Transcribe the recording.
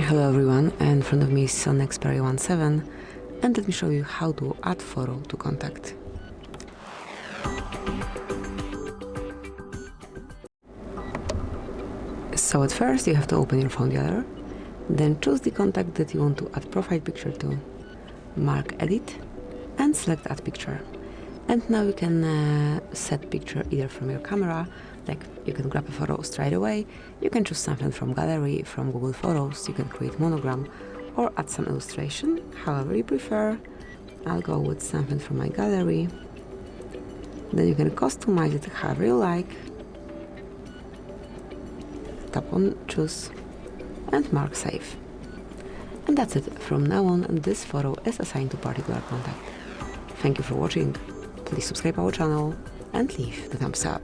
Hello everyone, in front of me is SONY Xperia VII, and let me show you how to add photo to contact. So at first you have to open your phone gallery, then choose the contact that you want to add profile picture to, mark edit and select add picture. And now you can set picture either from your camera, like you can grab a photo straight away, you can choose something from gallery, from Google Photos, you can create monogram or add some illustration, however you prefer. I'll go with something from my gallery. Then you can customize it however you like. Tap on choose and mark save. And that's it. From now on, this photo is assigned to particular contact. Thank you for watching. Please subscribe our channel and leave the thumbs up.